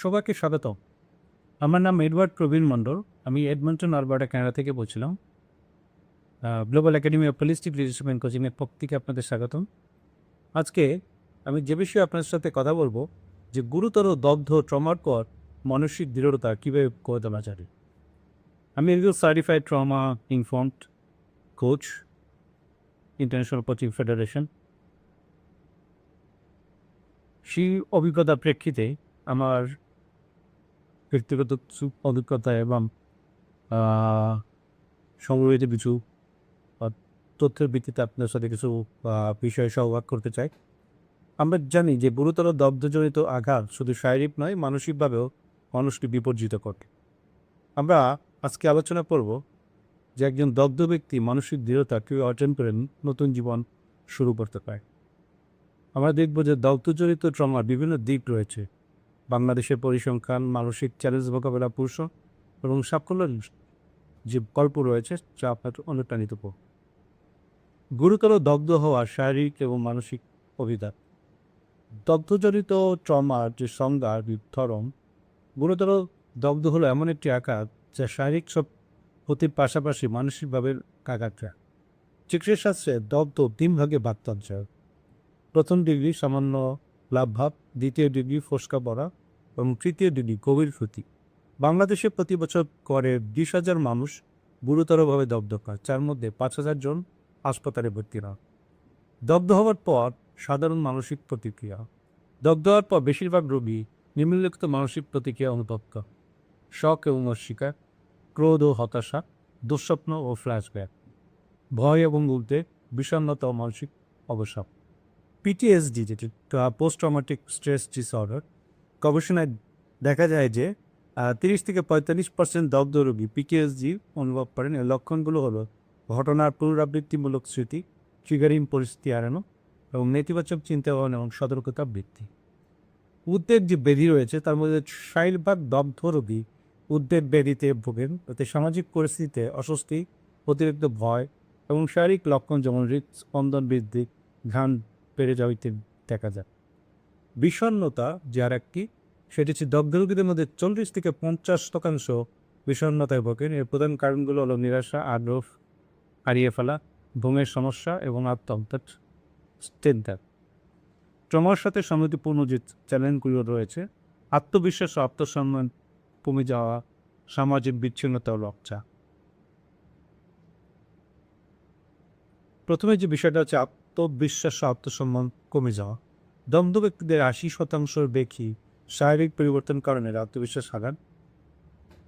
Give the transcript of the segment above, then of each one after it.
সবাইকে স্বাগতম। আমার নাম এডওয়ার্ড প্রবীণ মণ্ডল। আমি এডমন্টন, আলবার্টা, কানাডা থেকে বলছিলাম। Global academy of holistic leadership and কোচিংয়ের পক্ষ থেকে আপনাদের স্বাগতম। আজকে আমি যে বিষয়ে আপনার সাথে কথা বলবো, যে গুরুতর দগ্ধ ট্রমার পর মানসিক দৃঢ়তা কীভাবে করে তোলা যাবে। আমি একজন certified trauma informed coach, international coaching federation. সেই অভিজ্ঞতার প্রেক্ষিতে আমার ব্যক্তিগত কিছু অভিজ্ঞতা এবং সংগ্রহিত কিছু তথ্যের ভিত্তিতে আপনার সাথে কিছু বিষয় সহভাগ করতে চাই। আমরা জানি যে গুরুতর দগ্ধজনিত আঘাত শুধু শারীরিক নয়, মানসিকভাবেও মানুষকে বিপর্যিত করে। আমরা আজকে আলোচনা করব যে একজন দগ্ধ ব্যক্তি মানসিক দৃঢ়তা কীভাবে অর্জন করে নতুন জীবন শুরু করতে পারে। আমরা দেখব যে দগ্ধজনিত ট্রমার বিভিন্ন দিক রয়েছে। বাংলাদেশের পরিসংখ্যান, মানসিক চ্যালেঞ্জ মোকাবেলা, পুরুষ এবং সাফল্যের যে গল্প রয়েছে যা আপনার অনুপ্রাণিত করবে। গুরুতর দগ্ধ হওয়া শারীরিক এবং মানসিক অভিঘাত। দগ্ধজনিত ট্রমার যে সংজ্ঞা ধরন, গুরুতর দগ্ধ হলো এমন একটি আঘাত যা শারীরিক সব ক্ষতির পাশাপাশি মানসিকভাবে আঘাত দেয়। চিকিৎসাশাস্ত্রে দগ্ধ 3 ভাগে ভাগ করা যায়। প্রথম ডিগ্রি সামান্য লাভভাব, দ্বিতীয় ডিগ্রি ফোসকা পড়া এবং তৃতীয় ডিগ্রি গভীর ক্ষতি। বাংলাদেশে প্রতি বছর করে 20,000 মানুষ গুরুতরভাবে দগ্ধ হয়, যার মধ্যে 5,000 জন হাসপাতালে ভর্তি হন। দগ্ধ হওয়ার পর সাধারণ মানসিক প্রতিক্রিয়া। দগ্ধ হওয়ার পর বেশিরভাগ রোগী নিম্নলিখিত মানসিক প্রতিক্রিয়া অনুভব করে: শক এবং অস্বীকার, ক্রোধ ও হতাশা, দুঃস্বপ্ন ও ফ্ল্যাশব্যাক, ভয় এবং উদ্বেগ, বিষণ্ণতা ও মানসিক অবসাদ। পিটিএসডি, যেটি পোস্ট ট্রমাটিক স্ট্রেস ডিসঅর্ডার, গবেষণায় দেখা যায় যে 30 থেকে 45% দগ্ধ রোগী পিটিএসডি অনুভব করেন। এর লক্ষণগুলো হলো ঘটনার পুনরাবৃত্তিমূলক স্মৃতি, ট্রিগারিং পরিস্থিতি এড়ানো এবং নেতিবাচক চিন্তা ভাবনা এবং সতর্কতা বৃদ্ধি। উদ্বেগ যে ব্যাধি রয়েছে তার মধ্যে 60% দগ্ধ রোগী উদ্বেগ ব্যাধিতে ভোগেন। এতে সামাজিক পরিস্থিতিতে অস্বস্তি, অতিরিক্ত ভয় এবং শারীরিক লক্ষণ যেমন হৃদস্পন্দন বৃদ্ধি, ঘাম বেড়ে যাওয়া ইত্যাদি দেখা যায়। বিষণ্ণতা যার একটি, সেটি হচ্ছে দগ্ধ রোগীদের মধ্যে 40 থেকে 50% বিষণ্ণতায় ভোগেন। এর প্রধান কারণগুলো হলো নিরাশা, আগ্রহ হারিয়ে ফেলা, ঘুমের সমস্যা এবং আত্মহত্যার চিন্তা। ট্রমার সাথে সঙ্গতিপূর্ণ যে চ্যালেঞ্জগুলো রয়েছে: আত্মবিশ্বাস ও আত্মসম্মান কমে যাওয়া, সামাজিক বিচ্ছিন্নতা ও লজ্জা। প্রথমে যে বিষয়টা হচ্ছে আত্মবিশ্বাস ও আত্মসম্মান কমে যাওয়া। দগ্ধ ব্যক্তিদের 80% বেশি শারীরিক পরিবর্তন কারণে আত্মবিশ্বাস হারান।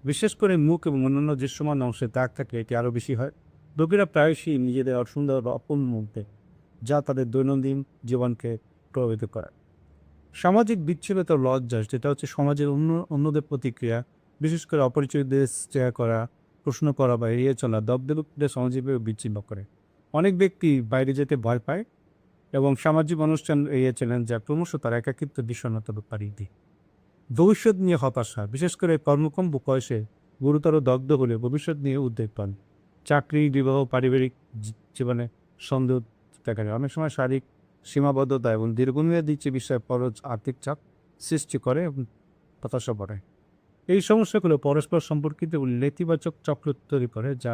বিশেষ করে মুখ এবং অন্যান্য দৃশ্যমান অংশে দাগ থাকে, এটি আরও বেশি হয়। রোগীরা প্রায়শই নিজেদের অসুন্দর বা অপূর্ণ মুহূর্তে, যা তাদের দৈনন্দিন জীবনকে প্রভাবিত করে। সামাজিক বিচ্ছিন্নতা, লজ্জা, যেটা হচ্ছে সমাজের অন্যদের প্রতিক্রিয়া, বিশেষ করে অপরিচিতদের শেয়ার করা, প্রশ্ন করা বা এড়িয়ে চলা দগ্ধ ব্যক্তিদের সামাজিকভাবে বিচ্ছিন্ন করে। অনেক ব্যক্তি বাইরে যেতে ভয় পায় এবং সামাজিক অনুষ্ঠান এড়িয়ে চলেন, যা ক্রমশ তার একাকিত্ব, বিষণ্ণতা বাড়িয়ে দেয়। ভবিষ্যৎ নিয়ে হতাশা, বিশেষ করে কর্মক্ষম বয়সে গুরুতর দগ্ধ হলে ভবিষ্যৎ নিয়ে উদ্বেগ পান। চাকরি, বিবাহ, পারিবারিক জীবনে সন্দেহ দেখা যায়। অনেক সময় শারীরিক সীমাবদ্ধতা এবং দীর্ঘমেয়াদী বিষয়ে খরচ, আর্থিক চাপ সৃষ্টি করে এবং হতাশা পড়ে। এই সমস্যাগুলো পরস্পর সম্পর্কিত এবং নেতিবাচক চক্র তৈরি করে, যা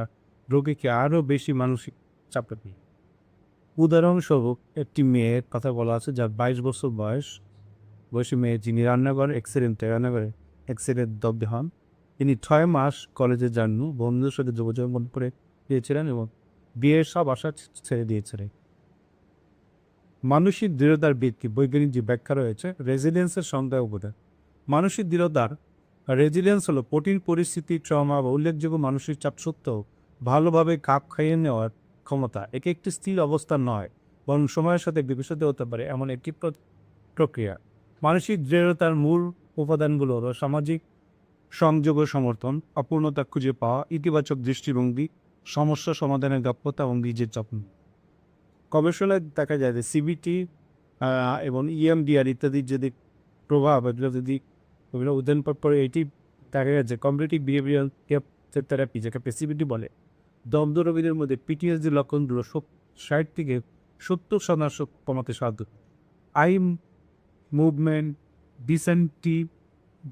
রোগীকে আরও বেশি মানসিক চাপে দেয়। উদাহরণস্বরূপ একটি মেয়ের কথা বলা আছে, যার 22 বছর বয়সী মেয়ে, যিনি রান্নাঘরে অ্যাক্সিডেন্ট দগ্ধ হন। তিনি 6 মাস কলেজে যাননি, বন্ধুদের সাথে যোগাযোগ বন্ধ করে দিয়েছিলেন এবং বিয়ের সব আশা ছেড়ে দিয়েছিলেন। মানসিক দৃঢ়তার বৈজ্ঞানিক যে ব্যাখ্যা রয়েছে, রেজিলিয়েন্সের সংজ্ঞা উপদেশ। মানসিক দৃঢ়তার রেজিলিয়েন্স হলো কঠিন পরিস্থিতি, ট্রমা বা উল্লেখযোগ্য মানসিক চাপ সত্ত্বেও ভালোভাবে খাপ খাইয়ে নেওয়ার ক্ষমতা। একে একটি স্থির অবস্থা নয়, বরং সময়ের সাথে বিকশিত হতে পারে এমন একটি প্রক্রিয়া। মানসিক দৃঢ়তার মূল উপাদানগুলো হলো সামাজিক সংযোগ ও সমর্থন, অপূর্ণতা খুঁজে পাওয়া, ইতিবাচক দৃষ্টিভঙ্গি, সমস্যা সমাধানের দক্ষতা এবং নিজের যত্ন। গবেষণায় দেখা যায় যে সিবিটি এবং ইএমডিআর ইত্যাদির যদি প্রভাব, এগুলো যদি উদাহরণ পরে এটি দেখা গেছে কমপ্লিটিভ বিহেভিয়ারাল থেরাপি, যাকে পেসিবিটি বলে, দগ্ধ রোগীদের মধ্যে পিটিএসডি লক্ষণগুলো 60 থেকে 70% কমাতে সাহায্য। Eye movement,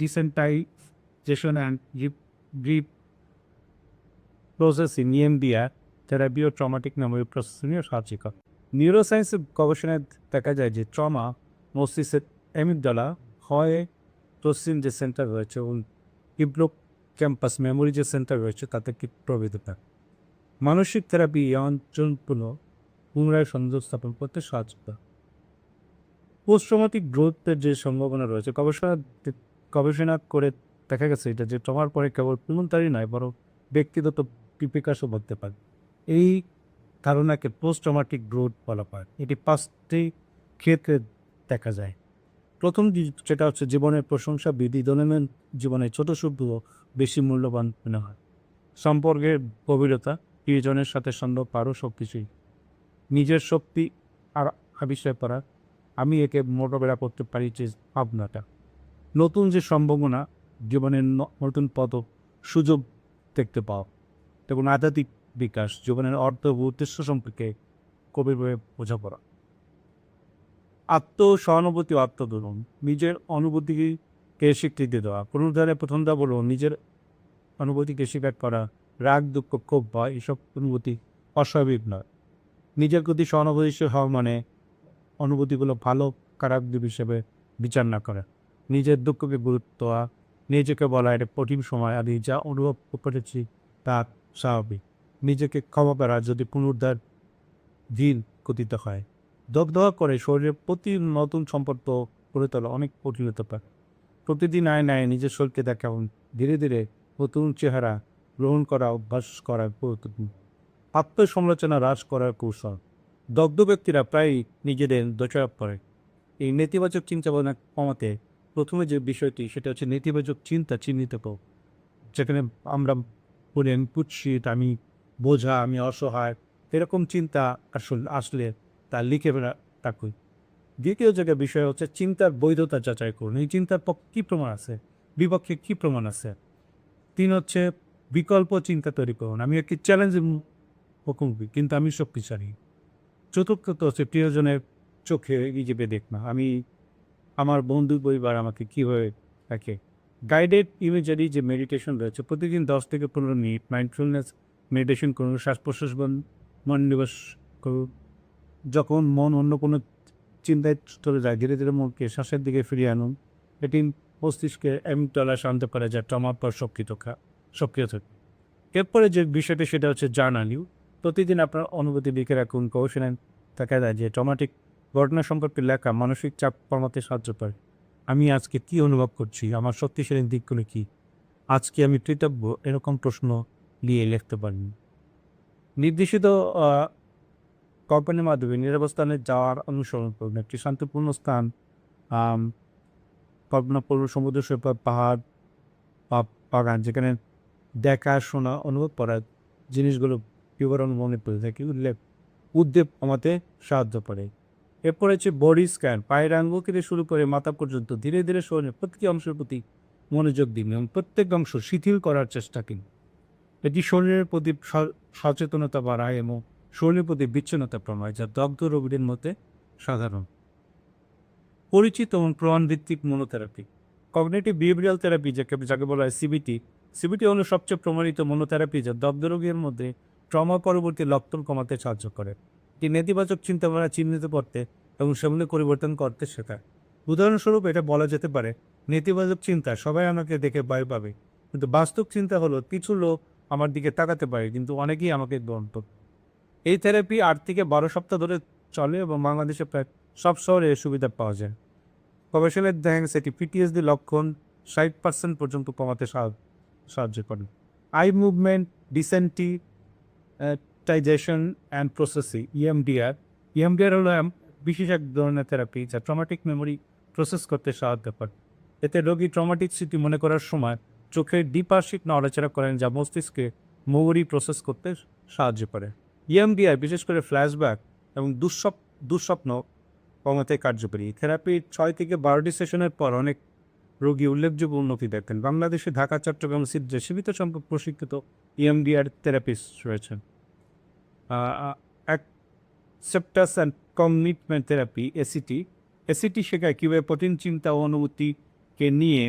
desensitization and processing EMDR therapy ও ট্রমাটিক মেমোরি প্রসেসিংয়ে সাহায্য করে। নিউরোসায়েন্সের গবেষণায় দেখা যায় যে ট্রমা মস্তিষ্কের অ্যামিগডালা হয় প্রসেসিং যে সেন্টার রয়েছে এবং হিপ্পোক্যাম্পাস মেমোরি যে সেন্টার রয়েছে তাতে কি প্রভাবিত করে। মানসিক থেরাপি এই অঞ্চলগুলো পুনরায় সংযোগ স্থাপন করতে সাহায্য করে। পোস্ট ট্রমাটিক গ্রোথের যে সম্ভাবনা রয়েছে গবেষণা করে দেখা গেছে এটা যে ট্রমার পরে কেবল পুনরুদ্ধারই নয় বরং ব্যক্তিগত বিকাশও বলতে পারে। এই ধারণাকে পোস্ট ট্রমাটিক গ্রোথ বলা হয়। এটি 5টি ক্ষেত্রে দেখা যায়। প্রথম যেটা হচ্ছে জীবনের প্রশংসা বৃদ্ধি, দৈনন্দিন জীবনে ছোট সুখগুলো বেশি মূল্যবান মনে হয়। সম্পর্কের গভীরতা, প্রিয়জনের সাথে সম্পর্ক আরও সব কিছুই। নিজের শক্তি আর আবিষ্কার করা, আমি একে মোকাবেলা করতে পারি যে ভাবনাটা। নতুন যে সম্ভাবনা, জীবনের নতুন পথ সুযোগ দেখতে পাওয়া এবং আধ্যাত্মিক বিকাশ, জীবনের অর্থ ও উদ্দেশ্য সম্পর্কে গভীরভাবে বোঝাপড়া। সহানুভূতি ও আত্মদলন, নিজের অনুভূতিকে স্বীকৃতি দেওয়া। পুনরুদ্ধারের প্রথম ধাপ হলো নিজের অনুভূতিকে স্বীকার করা। রাগ, দুঃখ, ক্ষোভ, ভয় এসব অনুভূতি অস্বাভাবিক নয়। নিজের প্রতি সহানুভূতিশীল হওয়া মানে অনুভূতিগুলো ভালো খারাপ দিক হিসেবে বিচার না করা। নিজের দুঃখকে গুরুত্ব দেওয়া, নিজেকে বলা এটা কঠিন সময় আমি যা অনুভব করেছি তা স্বাভাবিক। নিজেকে ক্ষমা করা যদি পুনরুদ্ধার দিন কথিত হয়। দগদগা করে শরীরের প্রতি নতুন সম্পর্ক গড়ে তোলা অনেক কঠিন হতে পারে। প্রতিদিন আয়নায় নিজের শরীরকে দেখা এবং ধীরে ধীরে নতুন চেহারা গ্রহণ করা অভ্যাস করার গুরুত্বপূর্ণ। আত্মসমালোচনা হ্রাস করার কৌশল, দগ্ধ ব্যক্তিরা প্রায়ই নিজেদের দোষারোপ করে। এই নেতিবাচক চিন্তা ভাবনা কমাতে প্রথমে যে বিষয়টি সেটা হচ্ছে নেতিবাচক চিন্তা চিহ্নিত করো। যেখানে আমরা বলি আমি কুৎসিত, আমি বোঝা, আমি অসহায়, এরকম চিন্তা আসলে তা লিখে রাখুন। দ্বিতীয় জায়গায় বিষয় হচ্ছে চিন্তার বৈধতা যাচাই করুন। এই চিন্তার পক্ষে কী প্রমাণ আছে, বিপক্ষে কী প্রমাণ আছে। 3 হচ্ছে বিকল্প চিন্তা তৈরি করুন। আমি একটি চ্যালেঞ্জের মুখোমুখি কিন্তু আমি শক্তিশালী। চতুর্থত হচ্ছে প্রিয়জনের চোখে নিজেকে দেখনা। আমি আমার বন্ধু পরিবার আমাকে কীভাবে দেখে। গাইডেড ইমেজারি যে মেডিটেশন রয়েছে, প্রতিদিন 10 থেকে 15 মিনিট মাইন্ডফুলনেস মেডিটেশন করুন। শ্বাস প্রশ্বাস মনোনিবেশ করুন। যখন মন অন্য কোনো চিন্তায় চলে যায়, ধীরে ধীরে মনকে শ্বাসের দিকে ফিরিয়ে আনুন। এটি মস্তিষ্কে অ্যামিগডালা শান্ত করে, যা ট্রমার পর সক্রিয় থাকে। এরপরে যে বিষয়টি সেটা হচ্ছে জার্নালিং। প্রতিদিন আপনার অনুভূতি লিখে রাখুন। গবেষণায় দেখা যায় যে ট্রমাটিক ঘটনা সম্পর্কে লেখা মানসিক চাপ কমাতে সাহায্য করে। আমি আজকে কী অনুভব করছি, আমার শক্তিশালী দিকগুলো কী, আজকে আমি কৃতজ্ঞ, এরকম প্রশ্ন নিয়ে লিখতে পারেন। নির্দেশিত কোম্পানির মাধ্যমে নিরাপদ স্থানে যাওয়ার অনুসরণ করুন। একটি শান্তিপূর্ণ স্থান, কল্পনা করুন সমুদ্র সৈকত, পাহাড় বা বাগান, যেখানে দেখা, শোনা, অনুভব করার জিনিসগুলো বিবরণ মনে পড়ে থাকে। উদ্বেগ কমাতে সাহায্য করে। এরপর হচ্ছে বডি স্ক্যান, পায়ের আঙ্গুল থেকে শুরু করে মাথা পর্যন্ত ধীরে ধীরে শরীরের প্রতিটি অংশের প্রতি মনোযোগ দিন এবং প্রত্যেক অংশ শিথিল করার চেষ্টা করুন। এটি শরীরের প্রতি সচেতনতা বাড়ায় এবং শরীরের প্রতি বিচ্ছিন্নতা কমায়, যা দগ্ধ রোগীদের মধ্যে সাধারণ। পরিচিত এবং প্রমাণভিত্তিক মনোথেরাপি, কগনিটিভ বিহেভিয়ারাল থেরাপি যাকে বলা হয় সিবিটি হলো সবচেয়ে প্রমাণিত মনোথেরাপি, যা দগ্ধ রোগীর মধ্যে ট্রমা পরবর্তী লক্ষণ কমাতে সাহায্য করে। এটি নেতিবাচক চিন্তাভাবনা চিহ্নিত করতে এবং সেগুলো পরিবর্তন করতে শেখায়। উদাহরণস্বরূপ এটা বলা যেতে পারে, নেতিবাচক চিন্তা সবাই আমাকে দেখে ভয় পাবে, কিন্তু বাস্তব চিন্তা হলো কিছু লোক আমার দিকে তাকাতে পারে কিন্তু অনেকেই আমাকে গ্রহণ করে। এই থেরাপি 8 থেকে 12 সপ্তাহ ধরে চলে এবং বাংলাদেশে প্রায় সব শহরে এর সুবিধা পাওয়া যায়। গবেষণায় দেখা গেছে এটি পিটিএসডি লক্ষণ 60% পর্যন্ত কমাতে সাহায্য করে। Eye movement desensitisation and processing EMDR হলো বিশেষ এক ধরনের থেরাপি যা ট্রমাটিক মেমোরি প্রসেস করতে সাহায্য করে। এতে রোগী ট্রমাটিক স্মৃতি মনে করার সময় চোখের দ্বিপার্শ্বিক নড়াচড়া করেন, যা মস্তিষ্কে মেমোরি প্রসেস করতে সাহায্য করে। EMDR বিশেষ করে ফ্ল্যাশব্যাক এবং দুঃস্বপ্ন কমাতে কার্যকরী। থেরাপির 6 থেকে 12টি সেশনের পর অনেক রোগী উল্লেখযোগ্য উন্নতি দেখেন। বাংলাদেশে ঢাকা, চট্টগ্রাম, সিলেটে সীমিত সংখ্যক প্রশিক্ষিত EMDR থেরাপিস্ট রয়েছেন। Acceptance and commitment therapy ACT শেখায় কীভাবে কঠিন চিন্তা ও অনুভূতি নিয়ে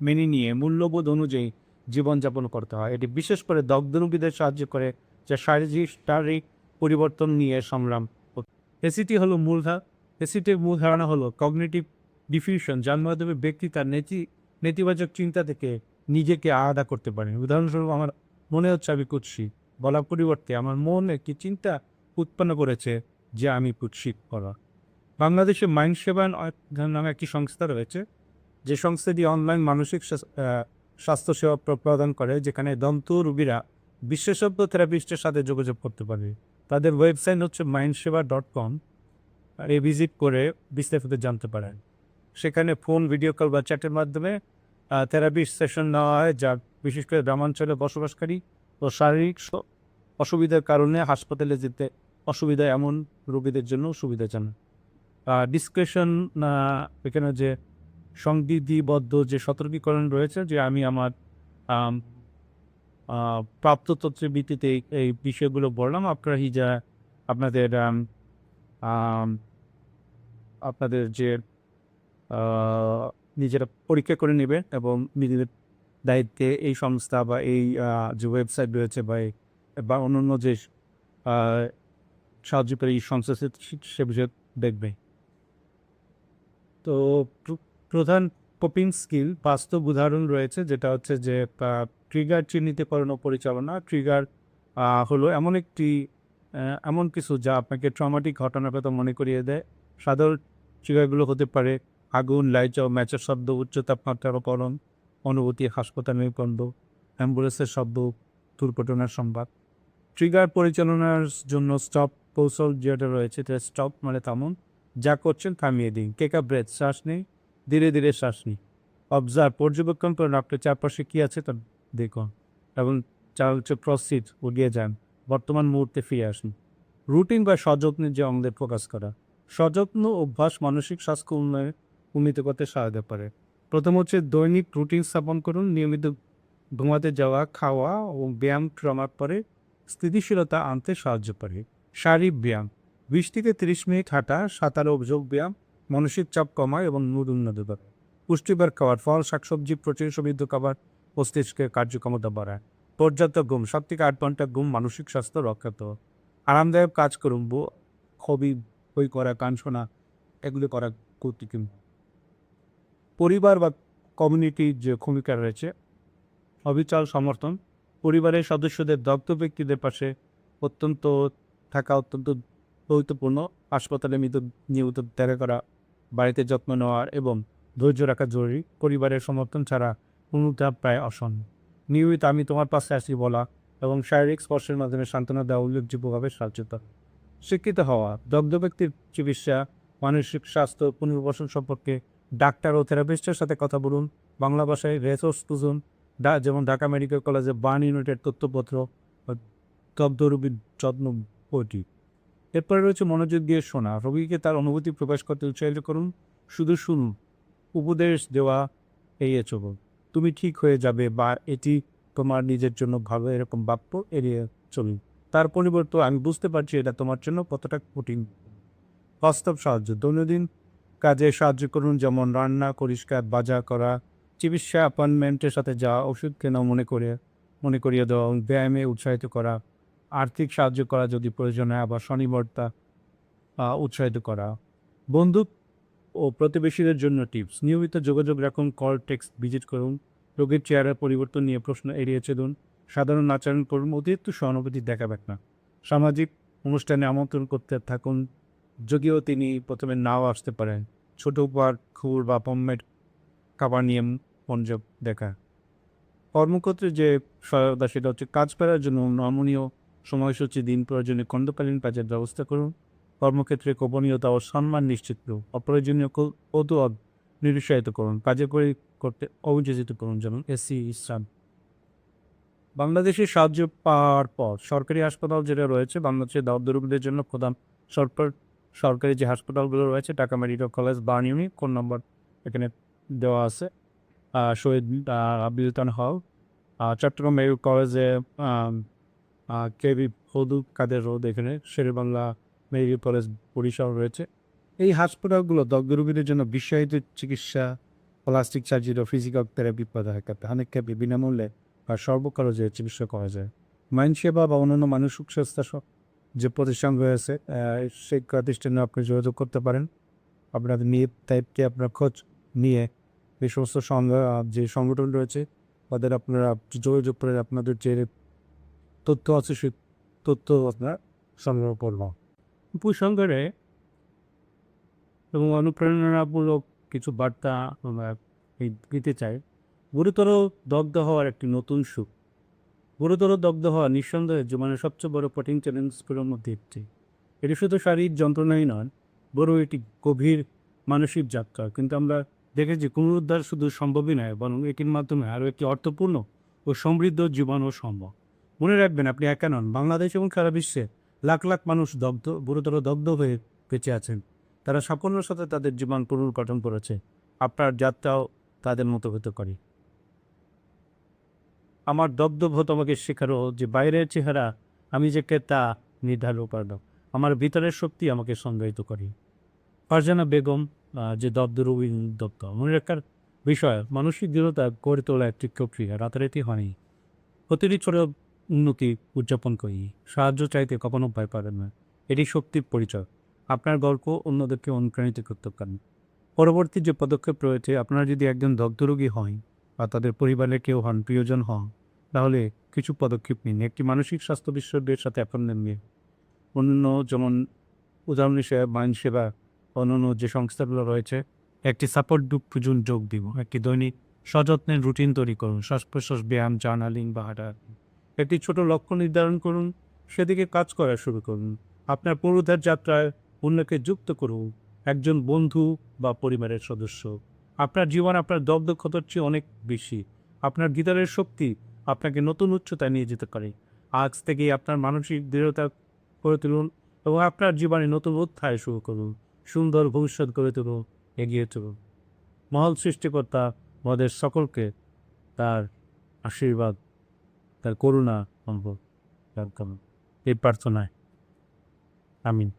মেনে নিয়ে মূল্যবোধ অনুযায়ী জীবনযাপন করতে হয়। এটি বিশেষ করে দগ্ধ রোগীদের সাহায্য করে, যা শারীরিক পরিবর্তন নিয়ে সংগ্রাম। এসিটি হলো এসিটির মূল ধারণা হলো কগনিটিভ ডিফিউশন, যার মাধ্যমে ব্যক্তি তার নেতিবাচক চিন্তা থেকে নিজেকে আলাদা করতে পারে। উদাহরণস্বরূপ, আমার মনে হচ্ছে আমি কুৎসিত বলার পরিবর্তে আমার মন একটি চিন্তা উৎপন্ন করেছে যে আমি কুৎসিত করা। বাংলাদেশে মাইন্ড সেবা নামে একটি সংস্থা রয়েছে, যে সংস্থাটি অনলাইন মানসিক স্বাস্থ্যসেবা প্রদান করে, যেখানে দন্ত রোগীরা বিশেষজ্ঞ থেরাপিস্টের সাথে যোগাযোগ করতে পারে। তাদের ওয়েবসাইট হচ্ছে mindseva.com, আর এই ভিজিট করে বিস্তারিত জানতে পারেন। সেখানে ফোন, ভিডিও কল বা চ্যাটের মাধ্যমে থেরাপি সেশন নেওয়া হয়, যা বিশেষ করে গ্রামাঞ্চলে বসবাসকারী ও শারীরিক অসুবিধার কারণে হাসপাতালে যেতে অসুবিধা এমন রোগীদের জন্য সুবিধাজনক। ডিসক্রিপশন, এখানে যে সংবিধিবদ্ধ যে সতর্কীকরণ রয়েছে, যে আমি আমার প্রাপ্ত তথ্যের ভিত্তিতে এই বিষয়গুলো বললাম। আপনারা আপনাদের আপনাদের যে নিজেরা পরীক্ষা করে নেবেন এবং নিজেদের দায়িত্বে এই সংস্থা বা এই যে ওয়েবসাইট রয়েছে বা অন্যান্য যে সাহায্যকারী সংস্থা সে বিষয়ে দেখবে। তো প্রধান কোপিং স্কিল বাস্তব উদাহরণ রয়েছে, যেটা হচ্ছে যে ট্রিগার চিহ্নিতকরণ ও পরিচালনা। ট্রিগার হলো এমন কিছু যা আপনাকে ট্রমাটিক ঘটনার কথা মনে করিয়ে দেয়। সাধারণ ট্রিগারগুলো হতে পারে আগুন, লাইট ও ম্যাচের শব্দ, উচ্চ তাপমাত্রার উপকরণ, অনুভূতি, হাসপাতালের গন্ধ, অ্যাম্বুলেন্সের শব্দ, দুর্ঘটনার সংবাদ। ট্রিগার পরিচালনার জন্য স্টপ কৌশল যেটা রয়েছে, স্টপ মানে থামুন, যা করছেন থামিয়ে দিন। টেক আ ব্রেথ, শ্বাস নেই, ধীরে ধীরে শ্বাস নিই। অবজার্ভ, পর্যবেক্ষণ করুন আপনার চারপাশে কী আছে তা দেখুন। এবং হচ্ছে প্রসিড, এগিয়ে যান, বর্তমান মুহূর্তে ফিরে আসুন। রুটিন বা সযত্নের যে অঙ্গের ফোকাস করা। সযত্ন অভ্যাস মানসিক স্বাস্থ্য উন্নীত করতে সহায়তা করে। প্রথম হচ্ছে দৈনিক রুটিন স্থাপন করুন। নিয়মিত ঘুমাতে যাওয়া, খাওয়া ও ব্যায়াম ট্রমার পরে স্থিতিশীলতা আনতে সাহায্য করে। শারীরিক ব্যায়াম, 20 থেকে 30 মিনিট হাঁটা, সাঁতার ও যোগ ব্যায়াম মানসিক চাপ কমায় এবং মুড উন্নত করে। পুষ্টিকর খাবার, ফল, শাকসবজি, প্রোটিন সমৃদ্ধ খাবার মস্তিষ্কের কার্যক্ষমতা বাড়ায়। পর্যাপ্ত ঘুম, 7 থেকে 8 ঘন্টা ঘুম মানসিক স্বাস্থ্য রক্ষাত। আরামদায়ক কাজ করুন, হবি, বই করা, গান শোনা, এগুলো করা গুরুত্বপূর্ণ। পরিবার বা কমিউনিটির যে ভূমিকা রয়েছে, অবিচল সমর্থন। পরিবারের সদস্যদের দগ্ধ ব্যক্তিদের পাশে থাকা অত্যন্ত গুরুত্বপূর্ণ। হাসপাতালে নিয়মিত দেখা করা, বাড়িতে যত্ন নেওয়ার এবং ধৈর্য রাখা জরুরি। পরিবারের সমর্থন ছাড়া অনুতাপ প্রায় অসম্ভব। নিয়মিত আমি তোমার পাশে আসি বলা এবং শারীরিক স্পর্শের মাধ্যমে সান্ত্বনা দেওয়া উল্লেখযোগ্যভাবে সাহায্য। শিক্ষিত হওয়া, দগ্ধ ব্যক্তির চিকিৎসা, মানসিক স্বাস্থ্য পুনর্বাসন সম্পর্কে ডাক্তার ও থেরাপিস্টের সাথে কথা বলুন। বাংলা ভাষায় রিসোর্স খুঁজুন, যেমন ঢাকা মেডিকেল কলেজে বার্ন ইউনিটের তথ্যপত্র, দগ্ধ রোগীর যত্ন বইটি। এরপরে রয়েছে মনোযোগ দিয়ে শোনা। রোগীকে তার অনুভূতি প্রকাশ করতে উৎসাহিত করুন, শুধু শুনুন। উপদেশ দেওয়া এড়িয়ে চলুন। তুমি ঠিক হয়ে যাবে বা এটি তোমার নিজের জন্য ভালো, এরকম বাক্য এড়িয়ে চলুন। তার পরিবর্তে আমি বুঝতে পারছি এটা তোমার জন্য কতটা কঠিন। বাস্তব সাহায্য, দৈনন্দিন কাজে সাহায্য করুন, যেমন রান্না, পরিষ্কার, বাজার করা, চিকিৎসা অ্যাপয়েন্টমেন্টের সাথে যাওয়া, ওষুধ কেনা মনে করিয়ে দেওয়া, ব্যায়ামে উৎসাহিত করা, আর্থিক সাহায্য করা যদি প্রয়োজন হয়, আবার স্বনির্ভরতা উৎসাহিত করা। বন্ধু ও প্রতিবেশীদের জন্য টিপস, নিয়মিত যোগাযোগ রাখুন, কল, টেক্সট, ভিজিট করুন। রোগীর চেহারা পরিবর্তন নিয়ে প্রশ্ন এড়িয়ে চলুন। সাধারণ আচরণ করুন, অতিরিক্ত সহানুভূতি দেখাবেন না। সামাজিক অনুষ্ঠানে আমন্ত্রণ করতে থাকুন, যদিও তিনি প্রথমে নাও আসতে পারেন। ছোট উপহার, খুর বা পণ্যের খাবার নিয়ে মনোযোগ দেখা। কর্মক্ষেত্রে যে সহায়তা, সেটা হচ্ছে কাজ করার জন্য নমনীয় সময়সূচি দিন, প্রয়োজনে খণ্ডকালীন কাজের ব্যবস্থা করুন। কর্মক্ষেত্রে গোপনীয়তা ও সম্মান নিশ্চিত করুন। অপ্রয়োজনীয় কৌতূহল নিরুৎসাহিত করুন। কাজে করতে অভিযোজিত করুন, যেমন এসি ইসলাম। বাংলাদেশে সাহায্য পাওয়ার পর সরকারি হাসপাতাল যেটা রয়েছে, বাংলাদেশের দগ্ধ রোগীদের জন্য প্রধান সরকারি যে হাসপাতালগুলো রয়েছে, Dhaka medical college, burn unit, phone নম্বর এখানে দেওয়া আছে। শহীদ আবিদুল হল, চট্টগ্রাম মেডিকেল কলেজে কেবি হদুল কাদের রোড, এখানে শেরেবাংলা মেডিকেল কলেজ বরিশাল রয়েছে। এই হাসপাতালগুলো দগ্ধ রোগীদের জন্য বিশ্বায়িত চিকিৎসা প্লাস্টিক সার্জারি ও ফিজিক্যাল থেরাপি অনেক ক্ষেত্রে বিনামূল্যে বা সর্বখরচে চিকিৎসা করা যায়। মাইন্ড সেবা বা অন্যান্য মানসিক স্বাস্থ্য যে প্রতিষ্ঠান রয়েছে সেই প্রতিষ্ঠানে আপনি যোগাযোগ করতে পারেন। আপনার দায়িত্বে আপনার খোঁজ নিয়ে এই সমস্ত যে সংগঠন রয়েছে তাদের আপনারা যোগাযোগ করে আপনাদের যে তথ্য আছে সেই তথ্য আপনার সংগ্রহ করব। উপসংহারে এবং অনুপ্রেরণামূলক কিছু বার্তা আমরা দিতে চাই। গুরুতর দগ্ধ হওয়ার একটি নতুন সুখ। গুরুতর দগ্ধ হওয়া নিঃসন্দেহে জীবনের সবচেয়ে বড় কঠিন চ্যালেঞ্জগুলোর মধ্যে একটি। এটি শুধু শারীরিক যন্ত্রণাই নয়, বরং এটি গভীর মানসিক যাত্রা। কিন্তু আমরা দেখেছি পুনরুদ্ধার শুধু সম্ভবই নয়, বরং এটির মাধ্যমে আরও একটি অর্থপূর্ণ ও সমৃদ্ধ জীবনও সম্ভব। মনে রাখবেন, আপনি একা নন। বাংলাদেশ এবং সারা বিশ্বে লাখ লাখ মানুষ গুরুতর দগ্ধ হয়ে বেঁচে আছেন। তারা সাফল্যের সাথে তাদের জীবন পুনর্গঠন করেছে। আপনার যাত্রাও তাদের মতো হতে পারে। আমার দগ্ধ তোমাকে শেখারো যে বাইরের চেহারা আমি যে কে তা নির্ধারণ পারল, আমার ভিতরের শক্তি আমাকে সংজ্ঞায়িত করে। ফারজানা বেগম, যে দগ্ধ মনে রাখার বিষয়, মানসিক দৃঢ়তা গড়ে তোলা একটি প্রক্রিয়া, রাতারাতি হয়নি। প্রতিটি ছোট উন্নতি উদযাপন করি, সাহায্য চাইতে কখনো ভয় পাবেন না। এটি শক্তির পরিচয়। আপনার গল্প অন্যদেরকে অনুপ্রাণিত করতে পারেন। পরবর্তী যে পদক্ষেপ রয়েছে, আপনারা যদি একজন দগ্ধ রোগী হয় বা তাদের পরিবারের কেউ হন, প্রিয়জন হন, তাহলে কিছু পদক্ষেপ নিন। একটি মানসিক স্বাস্থ্য বিশেষজ্ঞের সাথে অ্যাপয়েন্টমেন্ট নিন। অন্যান্য যেমন উদাহরণ হিসেবে মাইন্ড সেবা, অন্যান্য যে সংস্থাগুলো রয়েছে, একটি সাপোর্ট গ্রুপ যোগ দিব। একটি দৈনিক সযত্নের রুটিন তৈরি করুন, শ্বাস প্রশ্বাস ব্যায়াম, জার্নালিং বা হাঁটাহাঁটি। একটি ছোট লক্ষ্য নির্ধারণ করুন, সেদিকে কাজ করা শুরু করুন। আপনার পুনরুদ্ধার যাত্রায় অন্যকে যুক্ত করুন, একজন বন্ধু বা পরিবারের সদস্য। আপনার জীবন আপনার দগ্ধ ক্ষতর চেয়ে অনেক বেশি। আপনার গীতারের শক্তি আপনাকে নতুন উচ্চতায় নিয়ে যেতে পারে। আজ থেকেই আপনার মানসিক দৃঢ়তা করে তুলুন এবং আপনার জীবনে নতুন অধ্যায় শুরু করুন। সুন্দর ভবিষ্যৎ গড়ে তুলুন, এগিয়ে চলুন। মহল সৃষ্টিকর্তা আমাদের সকলকে তার আশীর্বাদ, তার করুণা অনুভব এই প্রার্থনায়। আমিন।